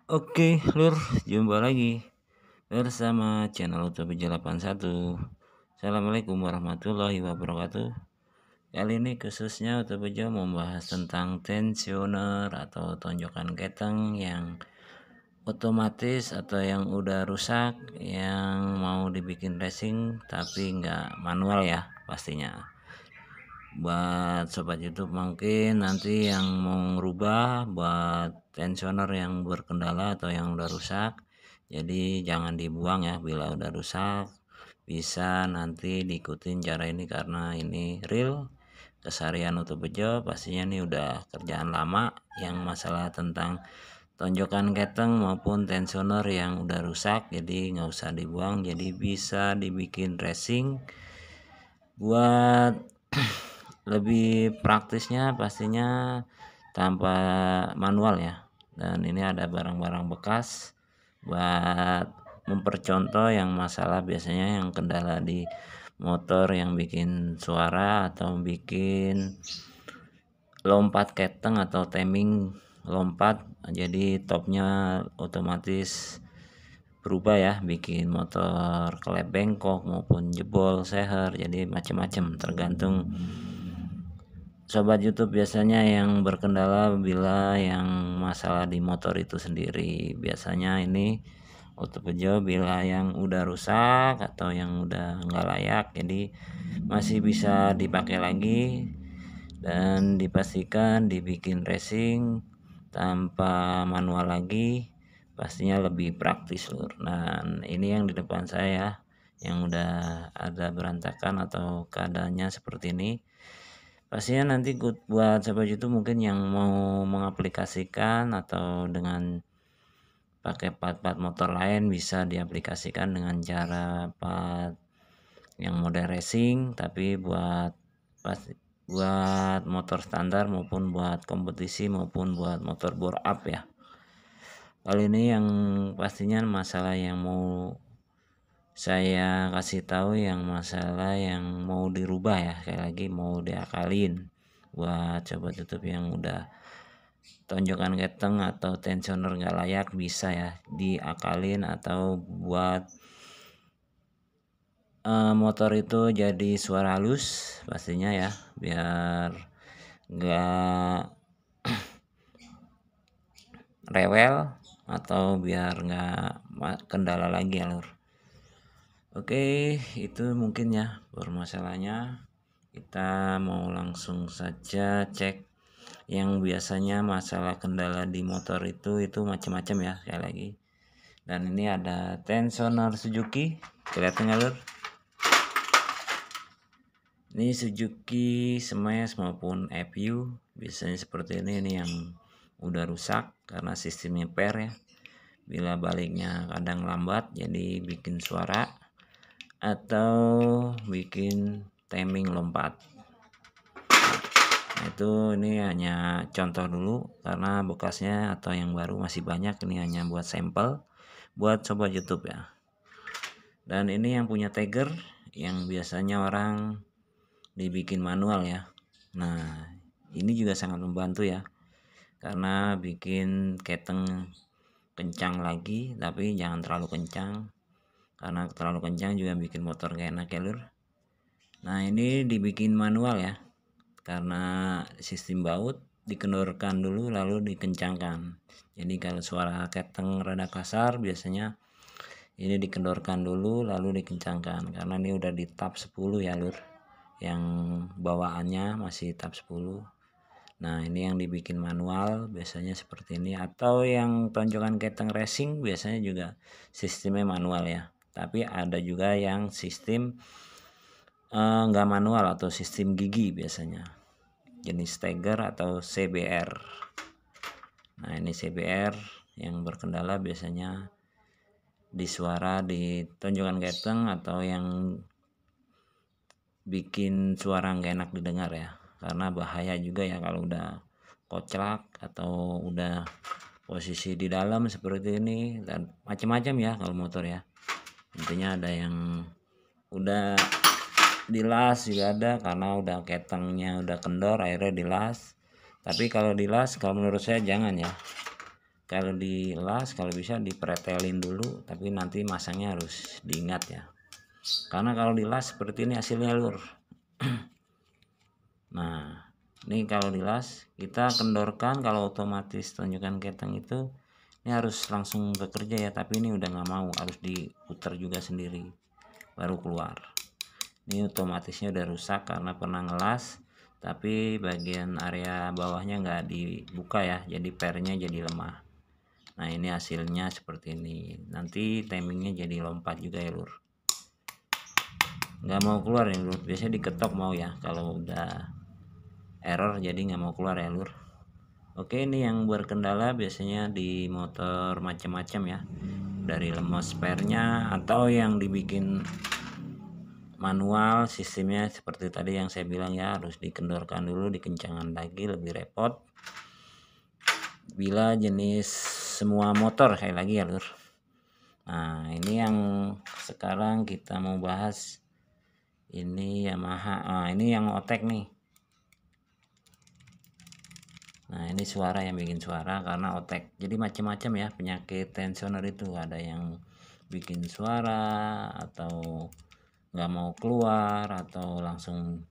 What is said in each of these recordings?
Oke, Lur, jumpa lagi bersama channel Utopia 81. Assalamualaikum warahmatullahi wabarakatuh. Kali ini khususnya Utopia membahas tentang tensioner atau tonjokan keteng yang otomatis atau yang udah rusak, yang mau dibikin racing tapi nggak manual ya pastinya. Buat sobat YouTube mungkin nanti yang mau ngerubah buat tensioner yang berkendala atau yang udah rusak, jadi jangan dibuang ya bila udah rusak, bisa nanti diikutin cara ini karena ini real keseharian untuk bejo. Pastinya ini udah kerjaan lama yang masalah tentang tonjokan keteng maupun tensioner yang udah rusak, jadi nggak usah dibuang, jadi bisa dibikin racing buat lebih praktisnya pastinya tanpa manual ya. Dan ini ada barang-barang bekas buat mempercontoh yang masalah biasanya yang kendala di motor yang bikin suara atau bikin lompat keteng atau timing lompat, jadi topnya otomatis berubah ya, bikin motor kelep bengkok maupun jebol seher, jadi macam-macam tergantung sobat YouTube biasanya yang berkendala bila yang masalah di motor itu sendiri. Biasanya ini Autopejo bila yang udah rusak atau yang udah nggak layak, jadi masih bisa dipakai lagi dan dipastikan dibikin racing tanpa manual lagi, pastinya lebih praktis lur. Nah ini yang di depan saya yang udah ada berantakan atau keadaannya seperti ini. Pastinya nanti buat sahabat YouTube mungkin yang mau mengaplikasikan atau dengan pakai part-part motor lain bisa diaplikasikan dengan cara part yang model racing, tapi buat motor standar maupun buat kompetisi maupun buat motor bore up ya. Kali ini yang pastinya masalah yang mau saya kasih tahu yang masalah yang mau dirubah ya, kayak lagi mau diakalin buat coba tutup yang udah tonjokan keteng atau tensioner nggak layak, bisa ya diakalin atau buat motor itu jadi suara halus pastinya ya, biar nggak rewel atau biar nggak kendala lagi ya lur. Oke, itu mungkin ya permasalahannya. Kita mau langsung saja cek yang biasanya masalah kendala di motor itu macam-macam ya, sekali lagi. Dan ini ada tensioner Suzuki, kelihatan nggak lur? Ini Suzuki Smash maupun FU biasanya seperti ini yang udah rusak karena sistemnya pair ya. Bila baliknya kadang lambat jadi bikin suara atau bikin timing lompat. Nah, itu ini hanya contoh dulu karena bekasnya atau yang baru masih banyak, ini hanya buat sampel buat coba YouTube ya. Dan ini yang punya Tiger yang biasanya orang dibikin manual ya. Nah ini juga sangat membantu ya, karena bikin keteng kencang lagi, tapi jangan terlalu kencang karena terlalu kencang juga bikin motor gak enak ya lur. Nah ini dibikin manual ya, karena sistem baut dikendorkan dulu lalu dikencangkan. Jadi kalau suara keteng rada kasar biasanya ini dikendorkan dulu lalu dikencangkan, karena ini udah di tab 10 ya lur, yang bawaannya masih tab 10. Nah ini yang dibikin manual biasanya seperti ini, atau yang tonjokan keteng racing biasanya juga sistemnya manual ya, tapi ada juga yang sistem nggak manual atau sistem gigi biasanya, jenis Tiger atau CBR. Nah ini CBR yang berkendala biasanya di suara di tonjokan keteng atau yang bikin suara nggak enak didengar ya, karena bahaya juga ya kalau udah koclak atau udah posisi di dalam seperti ini, dan macam-macam ya kalau motor ya. Intinya ada yang udah dilas juga ada, karena udah ketengnya udah kendor akhirnya dilas. Tapi kalau dilas kalau menurut saya jangan ya, kalau dilas kalau bisa dipretelin dulu, tapi nanti masangnya harus diingat ya, karena kalau dilas seperti ini hasilnya lur. Nah ini kalau dilas kita kendorkan, kalau otomatis tunjukkan keteng itu ini harus langsung bekerja ya, tapi ini udah nggak mau, harus diputar juga sendiri baru keluar. Ini otomatisnya udah rusak karena pernah ngelas, tapi bagian area bawahnya nggak dibuka ya, jadi pernya jadi lemah. Nah ini hasilnya seperti ini, nanti timingnya jadi lompat juga ya lur, nggak mau keluar ya lur, biasanya diketok mau ya, kalau udah error jadi nggak mau keluar ya lur. Oke, ini yang berkendala biasanya di motor macam-macam ya, dari lemos sparenya atau yang dibikin manual sistemnya seperti tadi yang saya bilang ya, harus dikendorkan dulu, dikencangkan lagi, lebih repot bila jenis semua motor sekali lagi ya lur. Nah ini yang sekarang kita mau bahas, ini Yamaha. Ini yang otek nih. Nah ini suara, yang bikin suara karena otek, jadi macam-macam ya penyakit tensioner itu, ada yang bikin suara atau nggak mau keluar atau langsung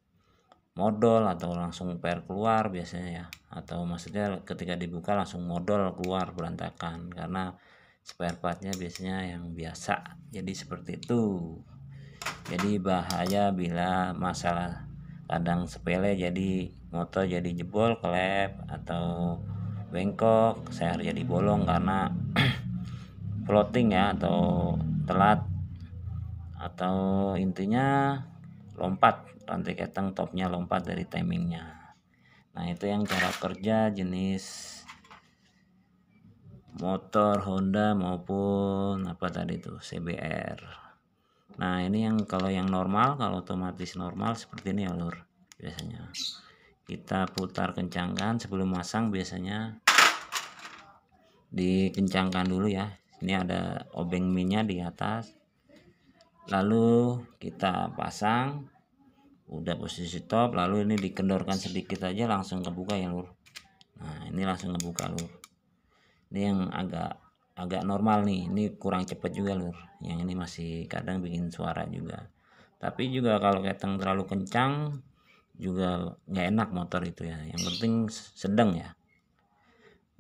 modal atau langsung per keluar biasanya ya, atau maksudnya ketika dibuka langsung modal keluar berantakan karena spare partnya biasanya yang biasa, jadi seperti itu. Jadi bahaya bila masalah kadang sepele jadi motor jadi jebol, kelep atau bengkok, seher jadi bolong karena floating ya, atau telat, atau intinya lompat, rantai keteng topnya lompat dari timingnya. Nah itu yang cara kerja jenis motor Honda maupun apa tadi itu CBR. Nah ini yang kalau yang normal, kalau otomatis normal seperti ini ya lur, biasanya kita putar kencangkan sebelum masang, biasanya dikencangkan dulu ya. Ini ada obeng minnya di atas, lalu kita pasang, udah posisi top, lalu ini dikendorkan sedikit aja langsung kebuka ya lur. Nah ini langsung kebuka lur. Ini yang agak normal nih, ini kurang cepet juga lur, yang ini masih kadang bikin suara juga. Tapi juga kalau keteng terlalu kencang juga nggak enak motor itu ya, yang penting sedang ya.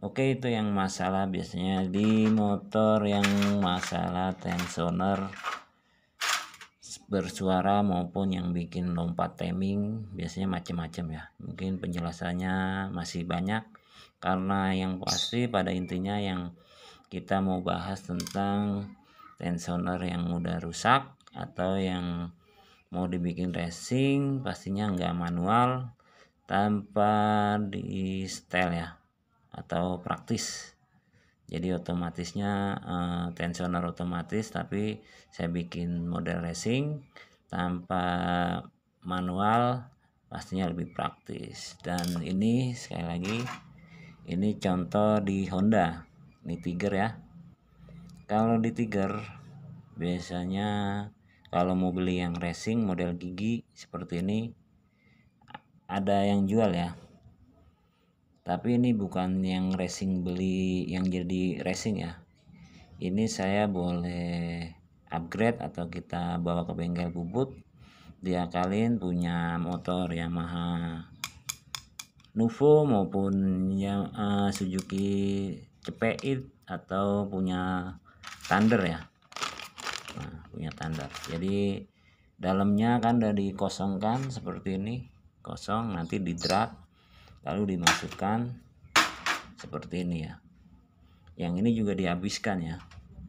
Oke, itu yang masalah biasanya di motor yang masalah tensioner bersuara maupun yang bikin lompat timing, biasanya macam-macam ya. Mungkin penjelasannya masih banyak, karena yang pasti pada intinya yang kita mau bahas tentang tensioner yang udah rusak atau yang mau dibikin racing, pastinya nggak manual tanpa di setel ya, atau praktis. Jadi otomatisnya tensioner otomatis, tapi saya bikin model racing tanpa manual, pastinya lebih praktis. Dan ini sekali lagi, ini contoh di Honda, ini Tiger ya. Kalau di Tiger biasanya kalau mau beli yang racing model gigi seperti ini ada yang jual ya, tapi ini bukan yang racing beli yang jadi racing ya. Ini saya boleh upgrade atau kita bawa ke bengkel bubut, diakalin punya motor Yamaha Nuvo maupun yang Suzuki Cepeit atau punya Thunder ya. Nah, punya Thunder. Jadi dalamnya kan udah dikosongkan seperti ini, kosong, nanti di drat lalu dimasukkan seperti ini ya. Yang ini juga dihabiskan ya,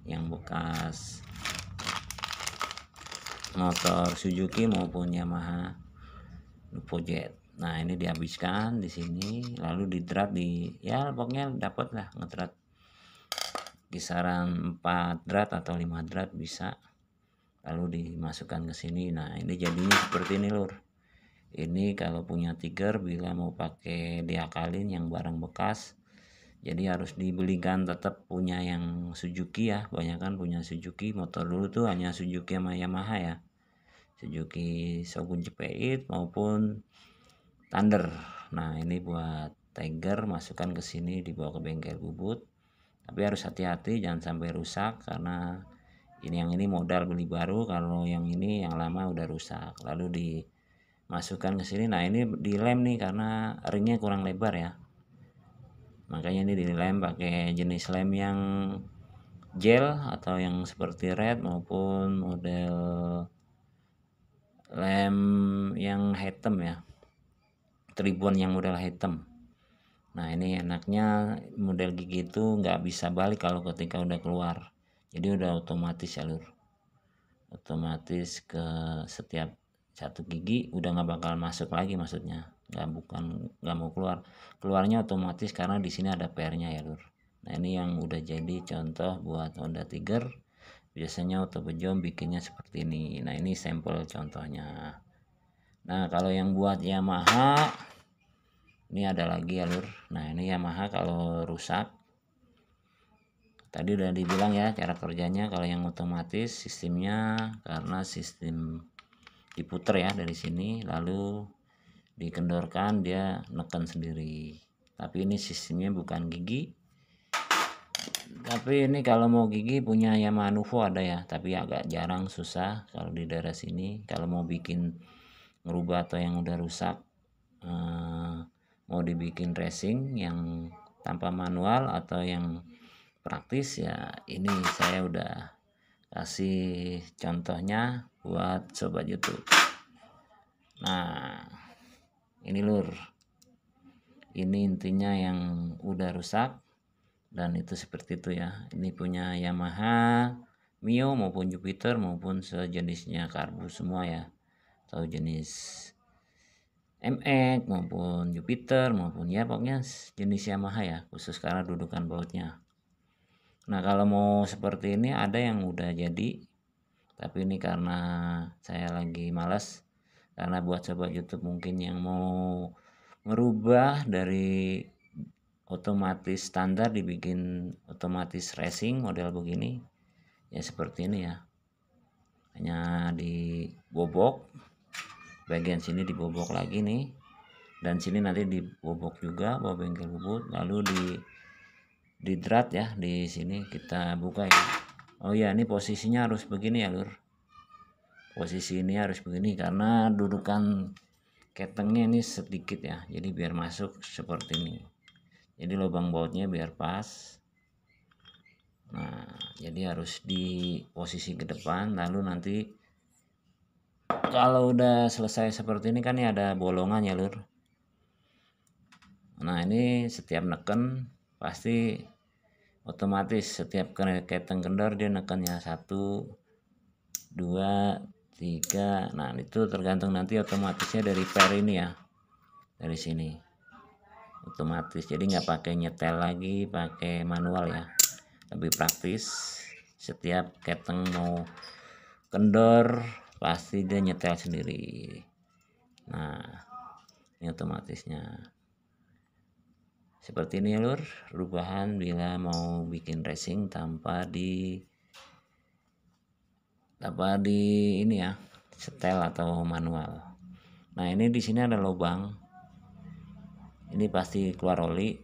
yang bekas motor Suzuki maupun Yamaha Nuvo Jet. Nah ini dihabiskan di sini, lalu di drat ya pokoknya dapat lah ngedrat kisaran 4 drat atau 5 drat bisa, lalu dimasukkan ke sini. Nah ini jadinya seperti ini lur. Ini kalau punya Tiger bila mau pakai diakalin yang barang bekas, jadi harus dibelikan tetap punya yang Suzuki ya, banyak kan punya Suzuki. Motor dulu tuh hanya Suzuki sama Yamaha ya, Suzuki Shogun Cepeit maupun Thunder. Nah ini buat Tiger, masukkan ke sini, dibawa ke bengkel bubut, tapi harus hati-hati jangan sampai rusak, karena yang ini modal beli baru, kalau yang ini yang lama udah rusak. Lalu dimasukkan ke sini. Nah ini dilem nih karena ringnya kurang lebar ya, makanya ini dilem pakai jenis lem yang gel atau yang seperti red maupun model lem yang hitam ya, tribun yang model hitam. Nah ini enaknya model gigi itu nggak bisa balik kalau ketika udah keluar, jadi udah otomatis ya lur, otomatis ke setiap satu gigi udah nggak bakal masuk lagi, maksudnya nggak mau keluarnya otomatis karena di sini ada pernya ya lur. Nah ini yang udah jadi contoh buat Honda Tiger, biasanya Auto Bejo bikinnya seperti ini. Nah ini sampel contohnya. Nah kalau yang buat Yamaha ini ada lagi ya lur. Nah ini Yamaha kalau rusak, tadi udah dibilang ya cara kerjanya. Kalau yang otomatis sistemnya karena sistem diputer ya dari sini lalu dikendorkan, dia neken sendiri. Tapi ini sistemnya bukan gigi. Tapi ini kalau mau gigi punya Yamaha Nuvo ada ya, tapi agak jarang, susah kalau di daerah sini. Kalau mau bikin ngerubah atau yang udah rusak, mau dibikin racing yang tanpa manual atau yang praktis ya, ini saya udah kasih contohnya buat sobat YouTube. Nah ini lur, ini intinya yang udah rusak dan itu seperti itu ya. Ini punya Yamaha Mio maupun Jupiter maupun sejenisnya karbu semua ya, atau jenis MX maupun Jupiter maupun ya pokoknya jenis Yamaha ya, khusus karena dudukan bautnya. Nah kalau mau seperti ini ada yang udah jadi, tapi ini karena saya lagi malas, karena buat sobat YouTube mungkin yang mau merubah dari otomatis standar dibikin otomatis racing model begini ya, seperti ini ya, hanya dibobok bagian sini, dibobok lagi nih, dan sini nanti dibobok juga bawa bengkel bubut, lalu di drat ya, di sini kita buka ya. Oh ya ini posisinya harus begini ya lur, posisi ini harus begini karena dudukan ketengnya ini sedikit ya, jadi biar masuk seperti ini, jadi lubang bautnya biar pas. Nah jadi harus di posisi ke depan, lalu nanti kalau udah selesai seperti ini kan ya ada bolongan ya lur. Nah ini setiap neken pasti otomatis setiap keteng kendor dia nekennya 1, 2, 3. Nah itu tergantung nanti otomatisnya dari per ini ya, dari sini otomatis, jadi nggak pakai nyetel lagi pakai manual ya, lebih praktis. Setiap keteng mau kendor pasti dia nyetel sendiri. Nah ini otomatisnya seperti ini ya lur, perubahan bila mau bikin racing tanpa di ini ya, setel atau manual. Nah ini di sini ada lubang, ini pasti keluar oli.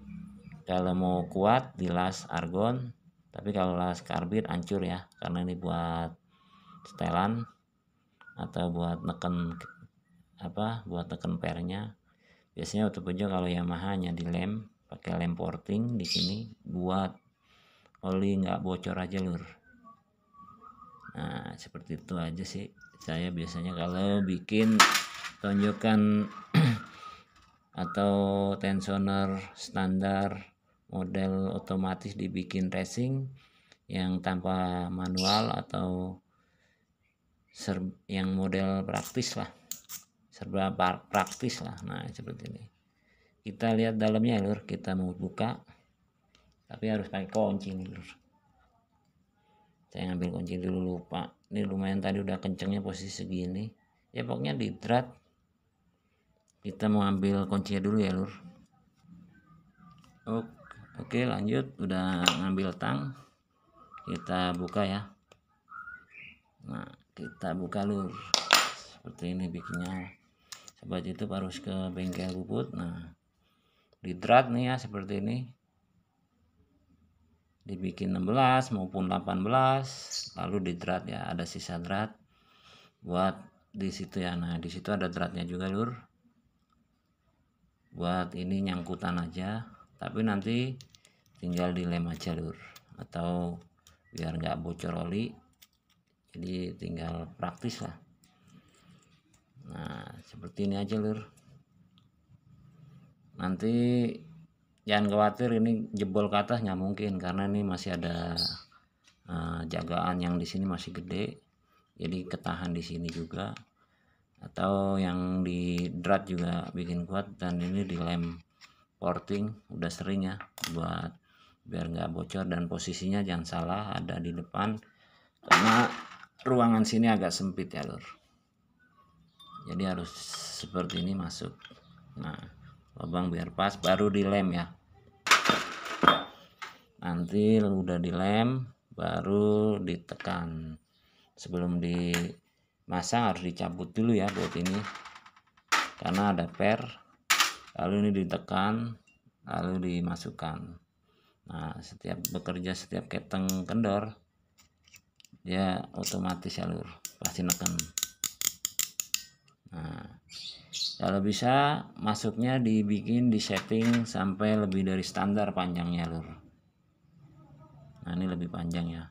Kalau mau kuat dilas argon, tapi kalau las karbit hancur ya, karena ini buat setelan atau buat neken buat neken pernya. Biasanya Auto Bejo kalau Yamaha hanya dilem pakai lem porting di sini buat oli nggak bocor aja lur. Nah seperti itu aja sih saya biasanya kalau bikin tonjokan atau tensioner standar model otomatis dibikin racing yang tanpa manual atau yang model praktis lah, serba praktis lah. Nah seperti ini, kita lihat dalamnya lur, kita mau buka tapi harus pakai kunci nih lur. Saya ngambil kunci dulu, lupa. Ini lumayan tadi udah kencengnya posisi segini ya, pokoknya di drat. Kita mau ambil kuncinya dulu ya lur. Oke lanjut, udah ngambil tang, kita buka ya. Nah kita buka lur, seperti ini bikinnya. Sobat YouTube harus ke bengkel bubut. Nah di drat nih ya seperti ini. dibikin 16 maupun 18, lalu di drat ya, ada sisa drat buat di situ ya. Nah di situ ada dratnya juga lur, buat ini nyangkutan aja, tapi nanti tinggal dilem aja lur, atau biar nggak bocor oli, jadi tinggal praktis lah. Nah seperti ini aja lur. Nanti jangan khawatir ini jebol ke atas, nggak mungkin, karena ini masih ada jagaan yang di sini masih gede, jadi ketahan di sini juga. Atau yang di drat juga bikin kuat, dan ini dilem porting udah sering ya, buat biar nggak bocor. Dan posisinya jangan salah, ada di depan, karena ruangan sini agak sempit ya lur, jadi harus seperti ini masuk. Nah lubang biar pas, baru dilem ya. Nanti udah dilem baru ditekan. Sebelum dimasang harus dicabut dulu ya buat ini, karena ada per, lalu ini ditekan lalu dimasukkan. Nah setiap bekerja, setiap keteng kendor dia otomatis ya lur, pasti neken. Nah kalau bisa masuknya dibikin, di setting sampai lebih dari standar panjangnya lur. Nah ini lebih panjang ya,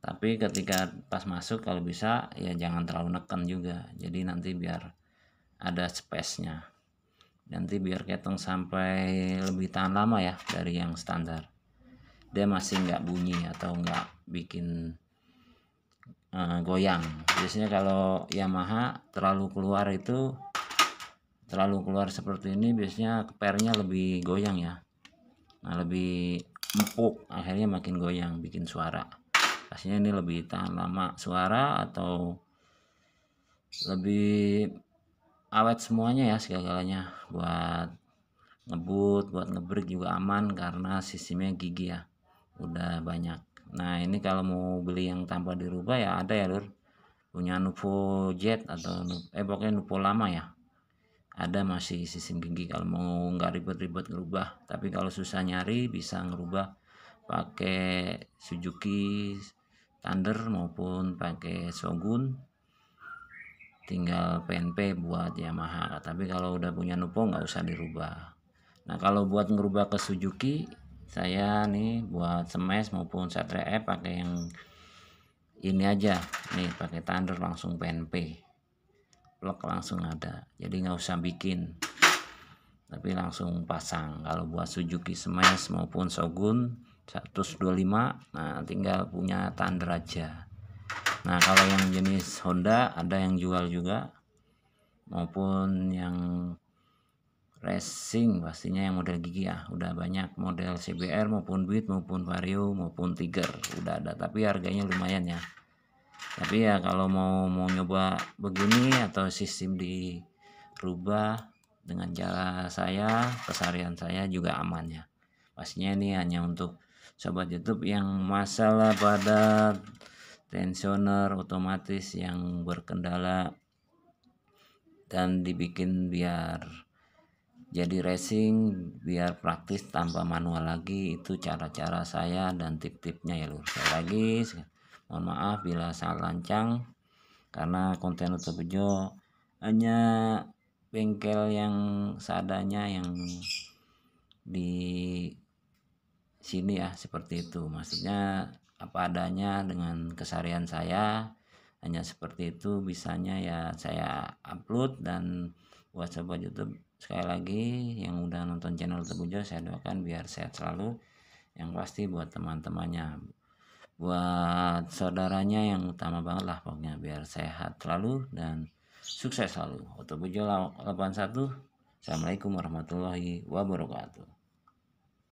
tapi ketika pas masuk kalau bisa ya jangan terlalu neken juga, jadi nanti biar ada space nya, nanti biar keteng sampai lebih tahan lama ya dari yang standar, dia masih nggak bunyi atau nggak bikin goyang. Biasanya kalau Yamaha terlalu keluar seperti ini, biasanya pernya lebih goyang ya. Nah lebih empuk, akhirnya makin goyang, bikin suara. Pastinya ini lebih tahan lama suara, atau lebih awet semuanya ya, segala-galanya. Buat ngebut, buat ngebreak juga aman, karena sistemnya gigi ya, udah banyak. Nah ini kalau mau beli yang tanpa dirubah ya ada ya lur, punya Nuvo Jet atau pokoknya Nuvo lama ya, ada masih sistem gigi kalau mau nggak ribet-ribet ngerubah. Tapi kalau susah nyari, bisa ngerubah pakai Suzuki Thunder maupun pakai Shogun, tinggal PNP buat Yamaha. Tapi kalau udah punya Nuvo nggak usah dirubah. Nah kalau buat ngerubah ke Suzuki, saya nih buat smash maupun Satria F pakai yang ini aja nih, pakai Thunder langsung PNP, plug langsung ada, jadi nggak usah bikin, tapi langsung pasang. Kalau buat Suzuki Smash maupun Shogun 125, nah tinggal punya Thunder aja. Nah kalau yang jenis Honda ada yang jual juga, maupun yang racing pastinya yang model gigi ya, udah banyak model CBR maupun Beat maupun Vario maupun Tiger udah ada, tapi harganya lumayan ya. Tapi ya kalau mau nyoba begini atau sistem dirubah dengan cara saya, keseharian saya juga aman ya. Pastinya ini hanya untuk sobat YouTube yang masalah pada tensioner otomatis yang berkendala dan dibikin biar jadi racing, biar praktis tanpa manual lagi. Itu cara-cara saya dan tip-tipnya ya lur. Sekali lagi mohon maaf bila salah lancang, karena konten Uto Bejo hanya bengkel yang seadanya yang di sini ya, seperti itu. Maksudnya apa adanya dengan keseharian saya, hanya seperti itu bisanya ya saya upload. Dan buat sobat YouTube sekali lagi yang udah nonton channel Uto Bejo, saya doakan biar sehat selalu. Yang pasti buat teman-temannya, buat saudaranya yang utama banget lah pokoknya, biar sehat selalu dan sukses selalu. Uto Bejo 81. Assalamualaikum warahmatullahi wabarakatuh.